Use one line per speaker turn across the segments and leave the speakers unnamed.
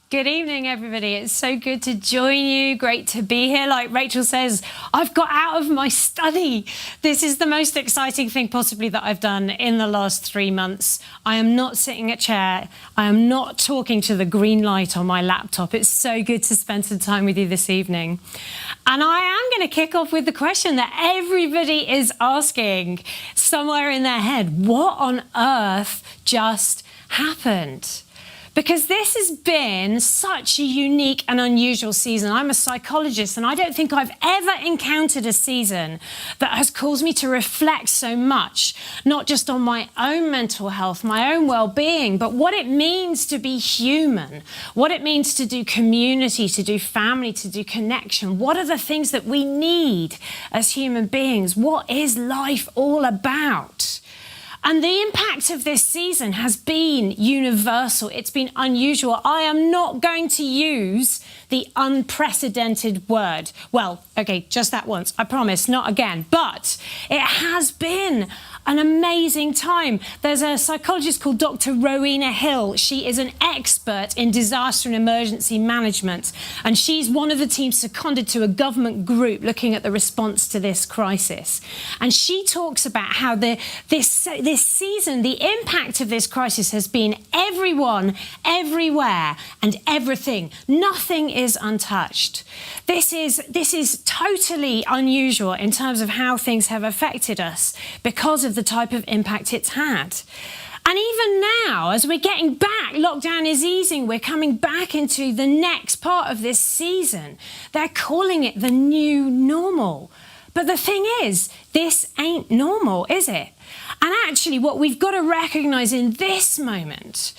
Good evening, everybody. It's so good to join you. Great to be here. Like Rachel says, I've got out of my study. This is the most exciting thing possibly that I've done in the last 3 months. I am not sitting at chair. I am not talking to the green light on my laptop. It's so good to spend some time with you this evening. And I am going to kick off with the question that everybody is asking somewhere in their head. What on earth just happened? Because this has been such a unique and unusual season. I'm a psychologist, and I don't think I've ever encountered a season that has caused me to reflect so much, not just on my own mental health, my own well-being, but what it means to be human, what it means to do community, to do family, to do connection. What are the things that we need as human beings? What is life all about? And the impact of this season has been universal. It's been unusual. I am not going to use the unprecedented word. Well, okay, just that once, I promise, not again. But it has been an amazing time. There's a psychologist called Dr. Rowena Hill. She is an expert in disaster and emergency management, and she's one of the teams seconded to a government group looking at the response to this crisis. And she talks about how this season, the impact of this crisis has been everyone, everywhere, and everything. Nothing is untouched. This is totally unusual in terms of how things have affected us because of the type of impact it's had. And even now, as we're getting back, lockdown is easing, we're coming back into the next part of this season. They're calling it the new normal. But the thing is, this ain't normal, is it? And actually, what we've got to recognise in this moment,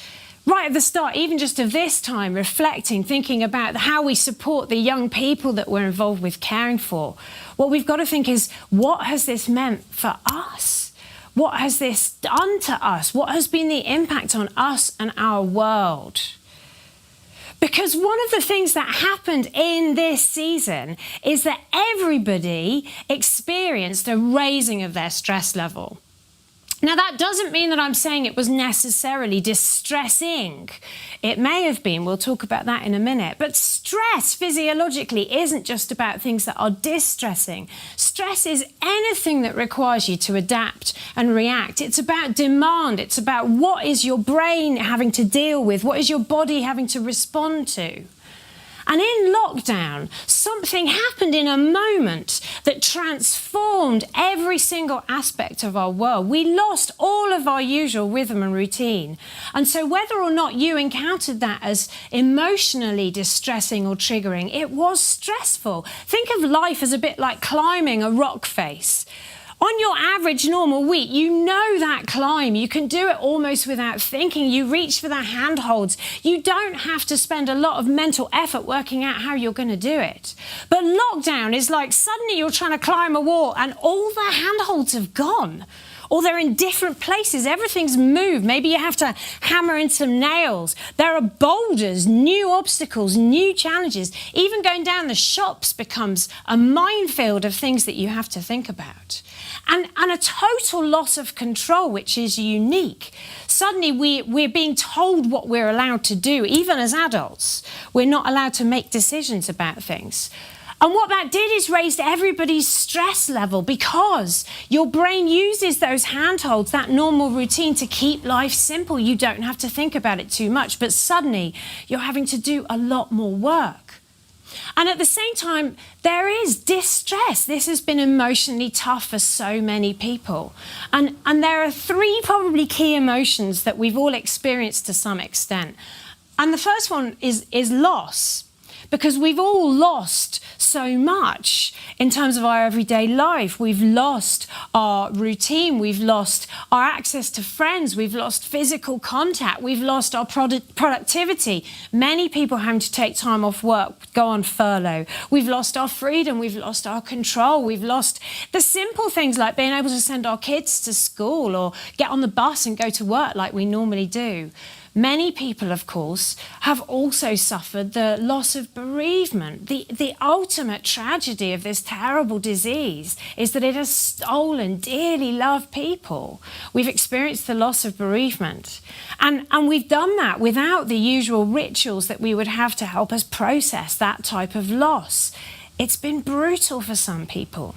right at the start, even just of this time, reflecting, thinking about how we support the young people that we're involved with caring for, what we've got to think is, what has this meant for us? What has this done to us? What has been the impact on us and our world? Because one of the things that happened in this season is that everybody experienced a raising of their stress level. Now, that doesn't mean that I'm saying it was necessarily distressing. It may have been. We'll talk about that in a minute. But stress physiologically isn't just about things that are distressing. Stress is anything that requires you to adapt and react. It's about demand. It's about what is your brain having to deal with? What is your body having to respond to? And in lockdown, something happened in a moment that transformed every single aspect of our world. We lost all of our usual rhythm and routine. And so whether or not you encountered that as emotionally distressing or triggering, it was stressful. Think of life as a bit like climbing a rock face. On your average normal week, you know that climb. You can do it almost without thinking. You reach for the handholds. You don't have to spend a lot of mental effort working out how you're going to do it. But lockdown is like suddenly you're trying to climb a wall and all the handholds have gone. Or they're in different places. Everything's moved. Maybe you have to hammer in some nails. There are boulders, new obstacles, new challenges. Even going down the shops becomes a minefield of things that you have to think about. And a total loss of control, which is unique. Suddenly we're being told what we're allowed to do, even as adults. We're not allowed to make decisions about things. And what that did is raised everybody's stress level because your brain uses those handholds, that normal routine, to keep life simple. You don't have to think about it too much, but suddenly you're having to do a lot more work. And at the same time, there is distress. This has been emotionally tough for so many people. And there are 3 probably key emotions that we've all experienced to some extent. And the first one is loss. Because we've all lost so much in terms of our everyday life. We've lost our routine, we've lost our access to friends, we've lost physical contact, we've lost our productivity. Many people having to take time off work, go on furlough. We've lost our freedom, we've lost our control, we've lost the simple things like being able to send our kids to school or get on the bus and go to work like we normally do. Many people, of course, have also suffered the loss of bereavement. The ultimate tragedy of this terrible disease is that it has stolen dearly loved people. We've experienced the loss of bereavement. And we've done that without the usual rituals that we would have to help us process that type of loss. It's been brutal for some people.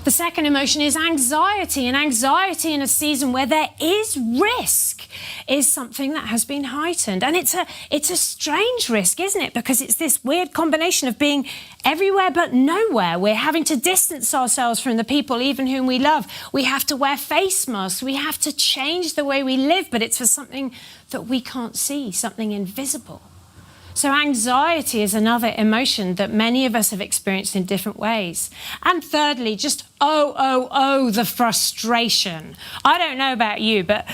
The second emotion is anxiety, and anxiety in a season where there is risk is something that has been heightened. And it's a strange risk, isn't it? Because it's this weird combination of being everywhere but nowhere. We're having to distance ourselves from the people even whom we love. We have to wear face masks. We have to change the way we live, but it's for something that we can't see, something invisible. So anxiety is another emotion that many of us have experienced in different ways. And thirdly, just the frustration. I don't know about you, but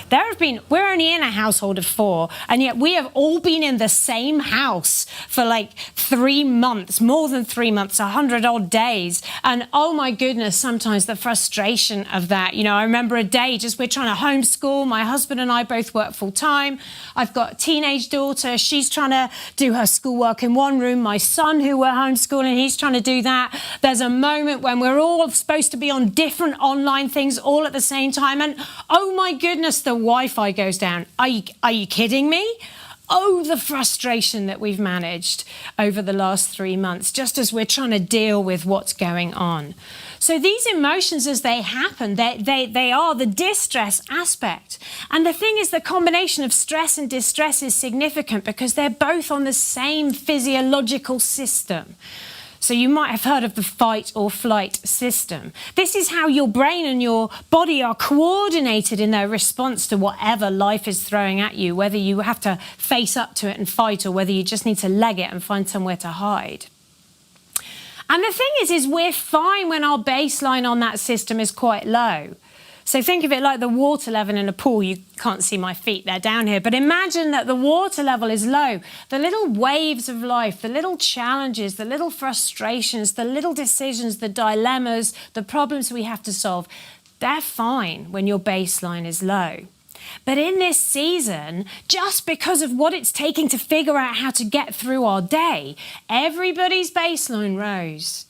we're only in a household of 4, and yet we have all been in the same house for like 3 months, more than 3 months, 100 odd days. And oh my goodness, sometimes the frustration of that. You know, I remember a day we're trying to homeschool. My husband and I both work full time. I've got a teenage daughter. She's trying to do her schoolwork in one room. My son, who we're homeschooling, he's trying to do that. There's a moment when we're all supposed to be on different online things all at the same time, and oh my goodness, the Wi-Fi goes down. Are you kidding me? Oh, the frustration that we've managed over the last 3 months, just as we're trying to deal with what's going on. So these emotions, as they happen, they are the distress aspect. And the thing is, the combination of stress and distress is significant because they're both on the same physiological system. So you might have heard of the fight or flight system. This is how your brain and your body are coordinated in their response to whatever life is throwing at you, whether you have to face up to it and fight or whether you just need to leg it and find somewhere to hide. And the thing is we're fine when our baseline on that system is quite low. So think of it like the water level in a pool. You can't see my feet, they're down here. But imagine that the water level is low. The little waves of life, the little challenges, the little frustrations, the little decisions, the dilemmas, the problems we have to solve, they're fine when your baseline is low. But in this season, just because of what it's taking to figure out how to get through our day, everybody's baseline rose.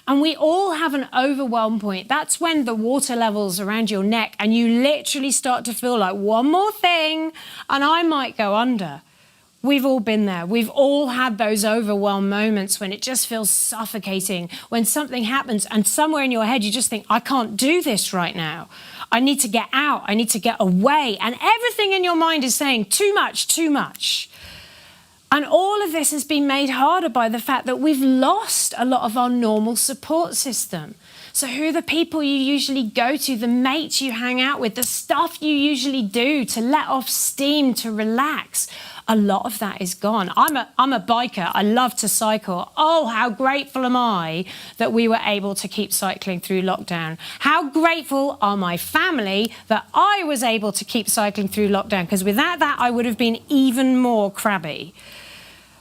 And we all have an overwhelm point. That's when the water level's around your neck and you literally start to feel like one more thing and I might go under. We've all been there. We've all had those overwhelm moments when it just feels suffocating, when something happens and somewhere in your head you just think, I can't do this right now. I need to get out. I need to get away. And everything in your mind is saying too much, too much. And all of this has been made harder by the fact that we've lost a lot of our normal support system. So who are the people you usually go to, the mates you hang out with, the stuff you usually do to let off steam, to relax? A lot of that is gone. I'm a biker. I love to cycle. Oh, how grateful am I that we were able to keep cycling through lockdown. How grateful are my family that I was able to keep cycling through lockdown, because without that I would have been even more crabby.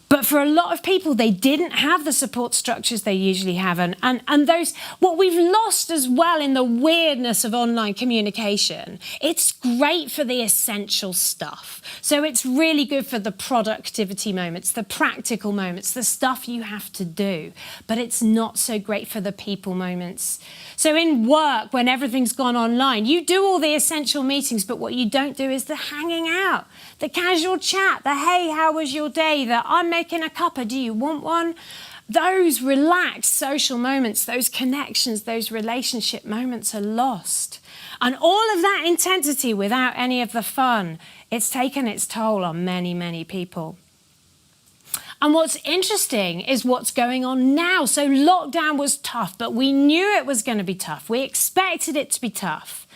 But for a lot of people, they didn't have the support structures they usually have. And those, what we've lost as well in the weirdness of online communication, it's great for the essential stuff. So it's really good for the productivity moments, the practical moments, the stuff you have to do. But it's not so great for the people moments. So in work, when everything's gone online, you do all the essential meetings, but what you don't do is the hanging out, the casual chat, the hey, how was your day, the I'm making a cuppa, do you want one? Those relaxed social moments, those connections, those relationship moments are lost. And all of that intensity without any of the fun, it's taken its toll on many, many people. And what's interesting is what's going on now. So lockdown was tough, but we knew it was going to be tough. We expected it to be tough.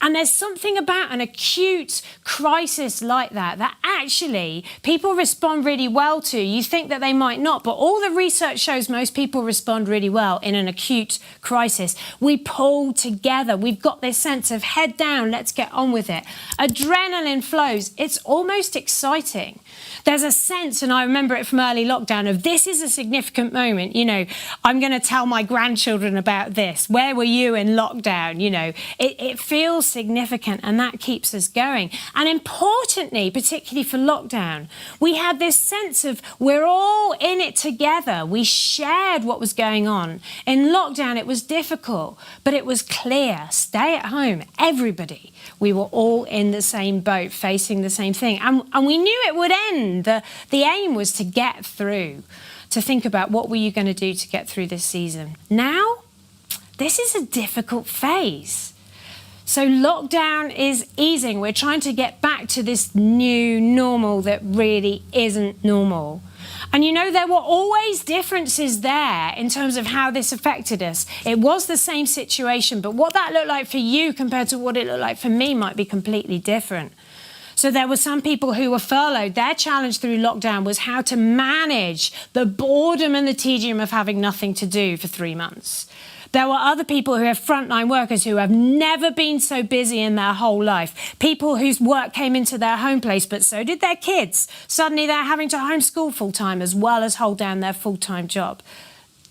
And there's something about an acute crisis like that actually people respond really well to. You think that they might not, but all the research shows most people respond really well in an acute crisis. We pull together. We've got this sense of head down, let's get on with it. Adrenaline flows. It's almost exciting. There's a sense, and I remember it from early lockdown, of this is a significant moment. You know, I'm going to tell my grandchildren about this. Where were you in lockdown? You know, it feels significant, and that keeps us going. And importantly, particularly for lockdown, we had this sense of we're all in it together. We shared what was going on. In lockdown, it was difficult, but it was clear. Stay at home, everybody. We were all in the same boat, facing the same thing. And we knew it would end. The aim was to get through, to think about what were you going to do to get through this season. Now, this is a difficult phase. So lockdown is easing. We're trying to get back to this new normal that really isn't normal. And you know, there were always differences there in terms of how this affected us. It was the same situation, but what that looked like for you compared to what it looked like for me might be completely different. So there were some people who were furloughed. Their challenge through lockdown was how to manage the boredom and the tedium of having nothing to do for 3 months. There were other people who have frontline workers who have never been so busy in their whole life. People whose work came into their home place, but so did their kids. Suddenly they're having to homeschool full-time as well as hold down their full-time job.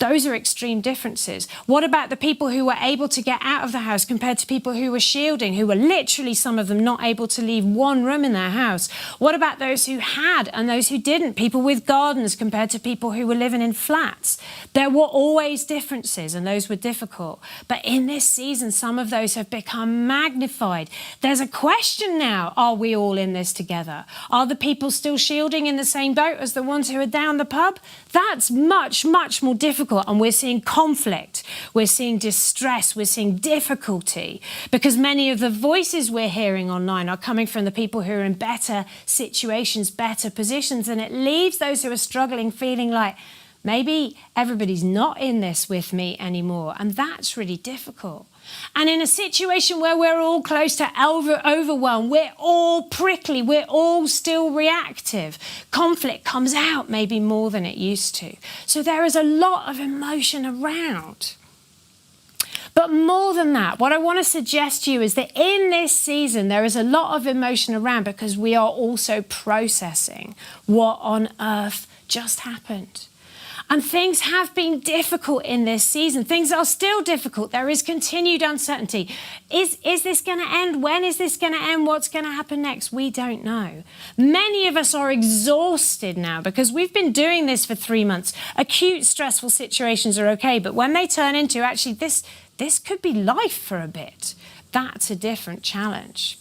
Those are extreme differences. What about the people who were able to get out of the house compared to people who were shielding, who were literally, some of them, not able to leave one room in their house? What about those who had and those who didn't? People with gardens compared to people who were living in flats. There were always differences, and those were difficult. But in this season, some of those have become magnified. There's a question now, are we all in this together? Are the people still shielding in the same boat as the ones who are down the pub? That's much, much more difficult. And we're seeing conflict, we're seeing distress, we're seeing difficulty, because many of the voices we're hearing online are coming from the people who are in better situations, better positions, and it leaves those who are struggling feeling like maybe everybody's not in this with me anymore, and that's really difficult. And in a situation where we're all close to overwhelm, we're all prickly, we're all still reactive. Conflict comes out maybe more than it used to. So there is a lot of emotion around. But more than that, what I want to suggest to you is that in this season, there is a lot of emotion around because we are also processing what on earth just happened. And things have been difficult in this season. Things are still difficult. There is continued uncertainty. Is this going to end? When is this going to end? What's going to happen next? We don't know. Many of us are exhausted now because we've been doing this for 3 months. Acute stressful situations are okay, but when they turn into actually this could be life for a bit, that's a different challenge.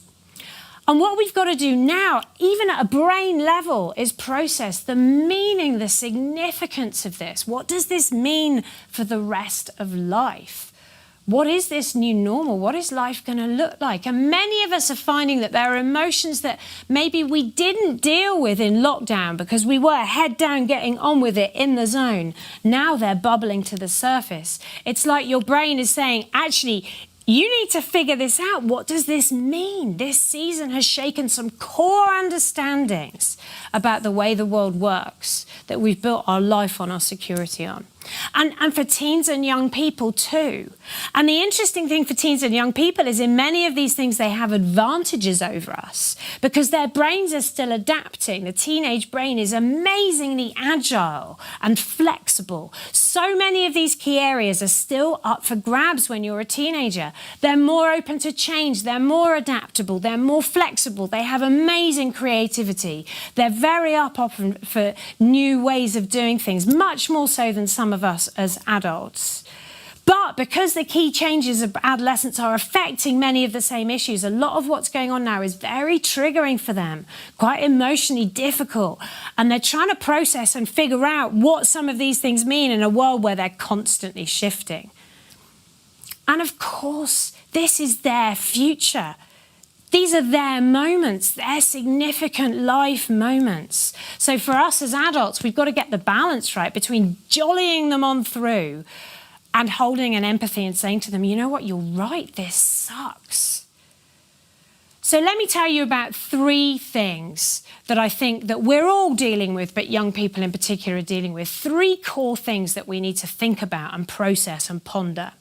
And what we've got to do now, even at a brain level, is process the meaning, the significance of this. What does this mean for the rest of life? What is this new normal? What is life going to look like? And many of us are finding that there are emotions that maybe we didn't deal with in lockdown because we were head down getting on with it in the zone. Now they're bubbling to the surface. It's like your brain is saying, actually, you need to figure this out. What does this mean? This season has shaken some core understandings about the way the world works that we've built our life on, our security on. And for teens and young people too. And the interesting thing for teens and young people is in many of these things they have advantages over us because their brains are still adapting. The teenage brain is amazingly agile and flexible. So many of these key areas are still up for grabs when you're a teenager. They're more open to change. They're more adaptable. They're more flexible. They have amazing creativity. They're very up often for new ways of doing things, much more so than some of us as adults. But because the key changes of adolescence are affecting many of the same issues, a lot of what's going on now is very triggering for them, quite emotionally difficult. And they're trying to process and figure out what some of these things mean in a world where they're constantly shifting. And of course, this is their future. These are their moments, their significant life moments. So for us as adults, we've got to get the balance right between jollying them on through and holding an empathy and saying to them, you know what, you're right, this sucks. So let me tell you about 3 things that I think that we're all dealing with, but young people in particular are dealing with. 3 core things that we need to think about and process and ponder.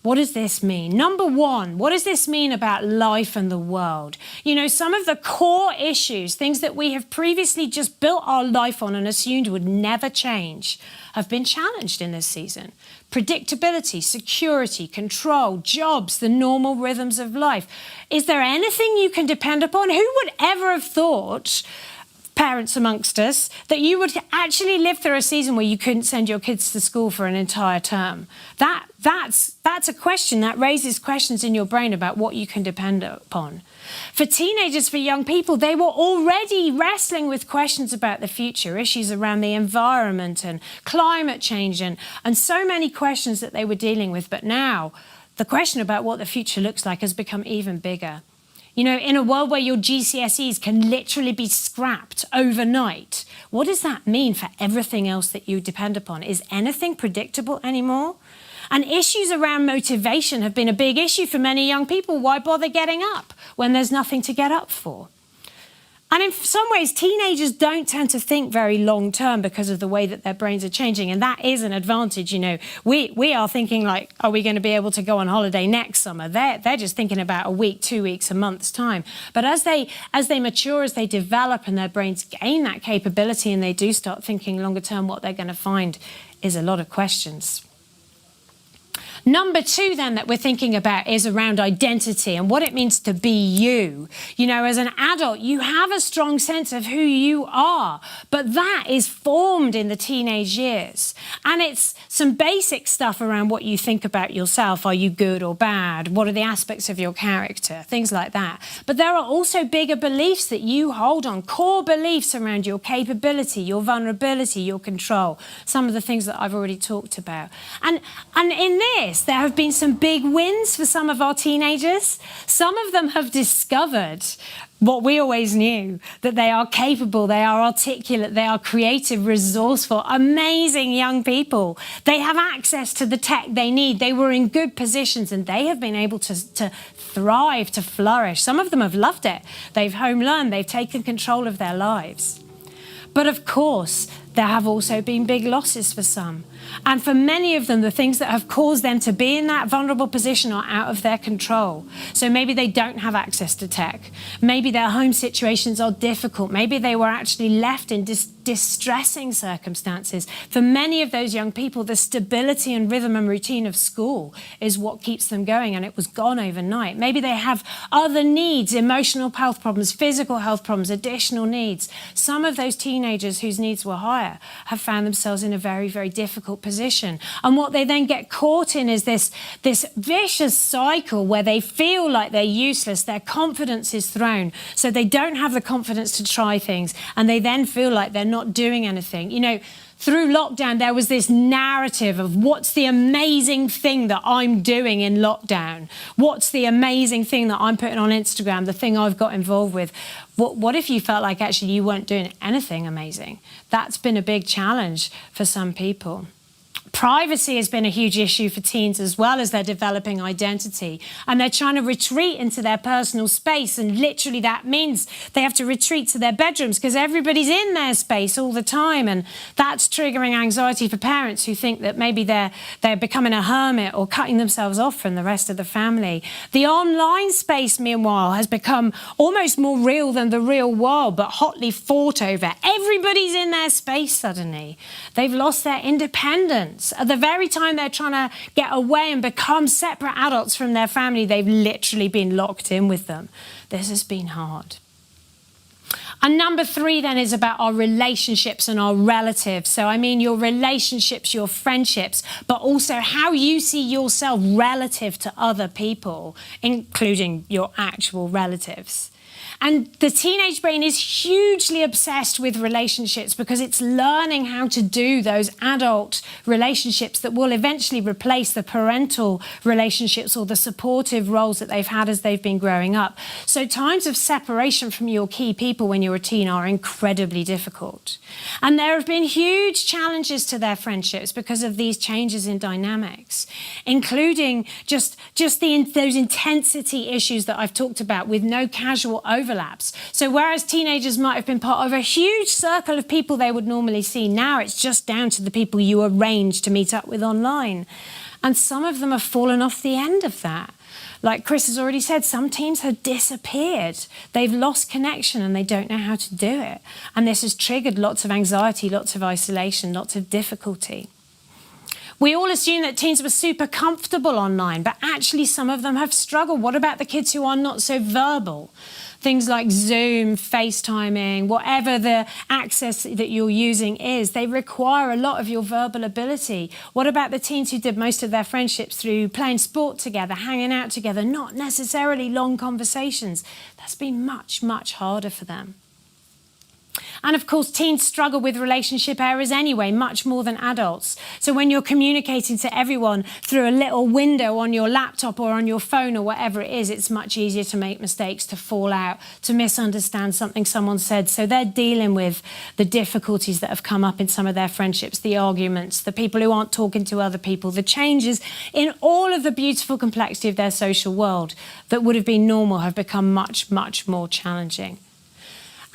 What does this mean? Number one, what does this mean about life and the world? You know, some of the core issues, things that we have previously just built our life on and assumed would never change, have been challenged in this season. Predictability, security, control, jobs, the normal rhythms of life. Is there anything you can depend upon? Who would ever have thought, parents amongst us, that you would actually live through a season where you couldn't send your kids to school for an entire term? That's a question that raises questions in your brain about what you can depend upon. For teenagers, for young people, they were already wrestling with questions about the future, issues around the environment and climate change and so many questions that they were dealing with. But now the question about what the future looks like has become even bigger. You know, in a world where your GCSEs can literally be scrapped overnight, what does that mean for everything else that you depend upon? Is anything predictable anymore? And issues around motivation have been a big issue for many young people. Why bother getting up when there's nothing to get up for? And in some ways, teenagers don't tend to think very long term because of the way that their brains are changing. And that is an advantage. You know, we are thinking like, are we going to be able to go on holiday next summer? They're just thinking about a week, 2 weeks, a month's time. But as they mature, as they develop and their brains gain that capability and they do start thinking longer term, what they're going to find is a lot of questions. Number two, then, that we're thinking about is around identity and what it means to be you. You know, as an adult, you have a strong sense of who you are, but that is formed in the teenage years. And it's some basic stuff around what you think about yourself. Are you good or bad? What are the aspects of your character? Things like that. But there are also bigger beliefs that you hold on, core beliefs around your capability, your vulnerability, your control, some of the things that I've already talked about. And in this, there have been some big wins for some of our teenagers. Some of them have discovered what we always knew, that they are capable, they are articulate, they are creative, resourceful, amazing young people. They have access to the tech they need. They were in good positions and they have been able to thrive, to flourish. Some of them have loved it. They've home learned, they've taken control of their lives. But of course, there have also been big losses for some. And for many of them, the things that have caused them to be in that vulnerable position are out of their control. So maybe they don't have access to tech. Maybe their home situations are difficult. Maybe they were actually left in distressing circumstances. For many of those young people, the stability and rhythm and routine of school is what keeps them going, and it was gone overnight. Maybe they have other needs, emotional health problems, physical health problems, additional needs. Some of those teenagers whose needs were higher have found themselves in a very, very difficult position. And what they then get caught in is this vicious cycle where they feel like they're useless, their confidence is thrown, so they don't have the confidence to try things, and they then feel like they're not doing anything. You know, through lockdown, there was this narrative of what's the amazing thing that I'm doing in lockdown? What's the amazing thing that I'm putting on Instagram, the thing I've got involved with? What if you felt like actually you weren't doing anything amazing? That's been a big challenge for some people. Privacy has been a huge issue for teens as well as they're developing identity, and they're trying to retreat into their personal space, and literally that means they have to retreat to their bedrooms because everybody's in their space all the time, and that's triggering anxiety for parents who think that maybe they're becoming a hermit or cutting themselves off from the rest of the family. The online space, meanwhile, has become almost more real than the real world, but hotly fought over. Everybody's in their space suddenly. They've lost their independence. At the very time they're trying to get away and become separate adults from their family, they've literally been locked in with them. This has been hard. And number three then is about our relationships and our relatives. So I mean your relationships, your friendships, but also how you see yourself relative to other people, including your actual relatives. And the teenage brain is hugely obsessed with relationships because it's learning how to do those adult relationships that will eventually replace the parental relationships or the supportive roles that they've had as they've been growing up. So times of separation from your key people when you're a teen are incredibly difficult. And there have been huge challenges to their friendships because of these changes in dynamics, including just those intensity issues that I've talked about with no casual overlaps. So whereas teenagers might have been part of a huge circle of people they would normally see, now it's just down to the people you arrange to meet up with online. And some of them have fallen off the end of that. Like Chris has already said, some teens have disappeared. They've lost connection and they don't know how to do it. And this has triggered lots of anxiety, lots of isolation, lots of difficulty. We all assume that teens were super comfortable online, but actually some of them have struggled. What about the kids who are not so verbal? Things like Zoom, FaceTiming, whatever the access that you're using is, they require a lot of your verbal ability. What about the teens who did most of their friendships through playing sport together, hanging out together, not necessarily long conversations? That's been much, much harder for them. And of course, teens struggle with relationship errors anyway, much more than adults. So when you're communicating to everyone through a little window on your laptop or on your phone or whatever it is, it's much easier to make mistakes, to fall out, to misunderstand something someone said. So they're dealing with the difficulties that have come up in some of their friendships, the arguments, the people who aren't talking to other people, the changes in all of the beautiful complexity of their social world that would have been normal have become much, much more challenging.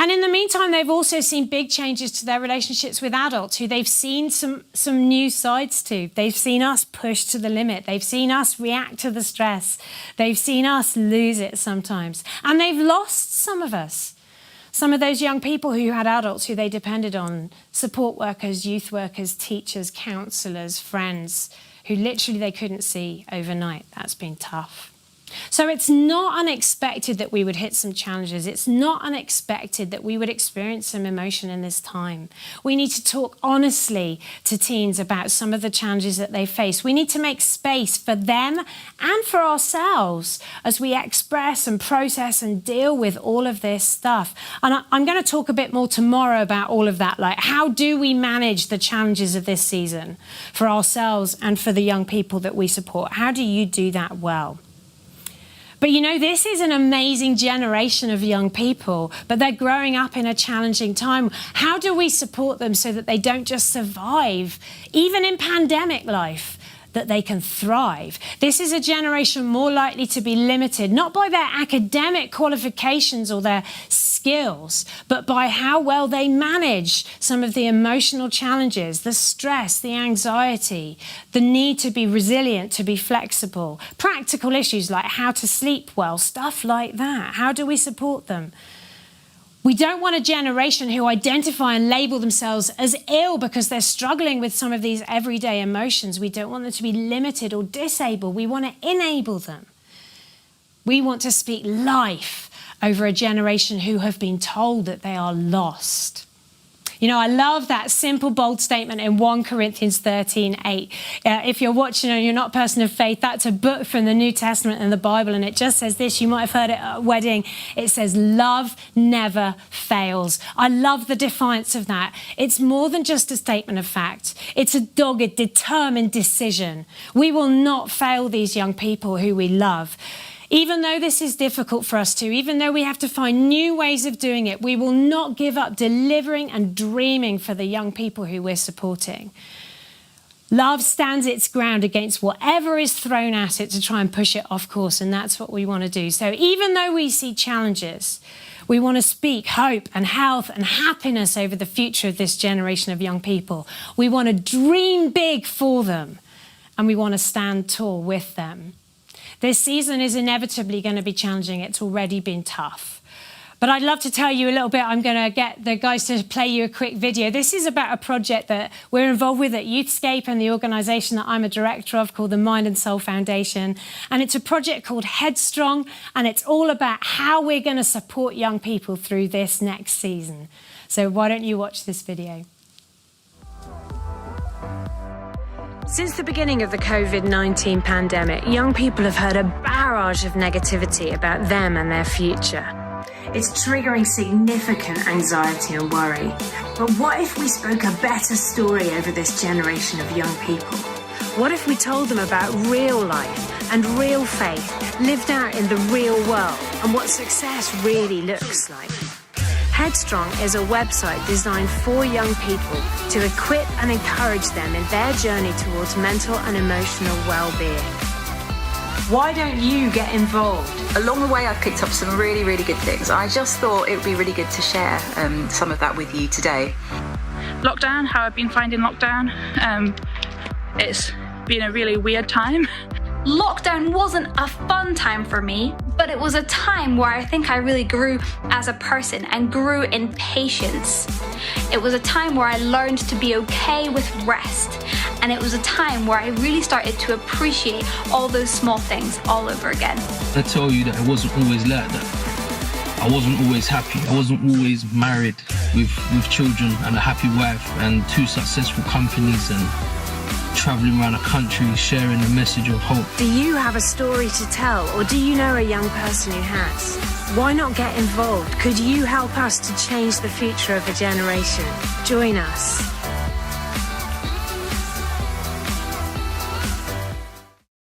And in the meantime, they've also seen big changes to their relationships with adults who they've seen some new sides to. They've seen us push to the limit. They've seen us react to the stress. They've seen us lose it sometimes. And they've lost some of us. Some of those young people who had adults who they depended on, support workers, youth workers, teachers, counsellors, friends, who literally they couldn't see overnight. That's been tough. So it's not unexpected that we would hit some challenges. It's not unexpected that we would experience some emotion in this time. We need to talk honestly to teens about some of the challenges that they face. We need to make space for them and for ourselves as we express and process and deal with all of this stuff. And I'm going to talk a bit more tomorrow about all of that. Like, how do we manage the challenges of this season for ourselves and for the young people that we support? How do you do that well? But you know, this is an amazing generation of young people, but they're growing up in a challenging time. How do we support them so that they don't just survive, even in pandemic life, that they can thrive? This is a generation more likely to be limited, not by their academic qualifications or their skills, but by how well they manage some of the emotional challenges, the stress, the anxiety, the need to be resilient, to be flexible, practical issues like how to sleep well, stuff like that. How do we support them? We don't want a generation who identify and label themselves as ill because they're struggling with some of these everyday emotions. We don't want them to be limited or disabled. We want to enable them. We want to speak life over a generation who have been told that they are lost. You know, I love that simple, bold statement in 1 Corinthians 13:8. If you're watching and you're not a person of faith, that's a book from the New Testament and the Bible, and it just says this. You might have heard it at a wedding. It says, love never fails. I love the defiance of that. It's more than just a statement of fact. It's a dogged, determined decision. We will not fail these young people who we love. Even though this is difficult for us to, even though we have to find new ways of doing it, we will not give up delivering and dreaming for the young people who we're supporting. Love stands its ground against whatever is thrown at it to try and push it off course, and that's what we want to do. So even though we see challenges, we want to speak hope and health and happiness over the future of this generation of young people. We want to dream big for them, and we want to stand tall with them. This season is inevitably going to be challenging. It's already been tough. But I'd love to tell you a little bit. I'm going to get the guys to play you a quick video. This is about a project that we're involved with at Youthscape and the organisation that I'm a director of called the Mind and Soul Foundation. And it's a project called Headstrong, and it's all about how we're going to support young people through this next season. So why don't you watch this video? Since the beginning of the COVID-19 pandemic, young people have heard a barrage of negativity about them and their future. It's triggering significant anxiety and worry. But what if we spoke a better story over this generation of young people? What if we told them about real life and real faith lived out in the real world and what success really looks like? Headstrong is a website designed for young people to equip and encourage them in their journey towards mental and emotional well-being. Why don't you get involved?
Along the way, I've picked up some really, really good things. I just thought it would be really good to share some of that with you today.
Lockdown, how I've been finding lockdown. It's been a really weird time.
Lockdown wasn't a fun time for me, but it was a time where I think I really grew as a person and grew in patience. It was a time where I learned to be okay with rest, and it was a time where I really started to appreciate all those small things all over again.
I tell you that it wasn't always like that. I wasn't always happy. I wasn't always married with children and a happy wife and 2 successful companies and travelling around the country sharing the message of hope.
Do you have a story to tell, or do you know a young person who has? Why not get involved? Could you help us to change the future of a generation? Join us.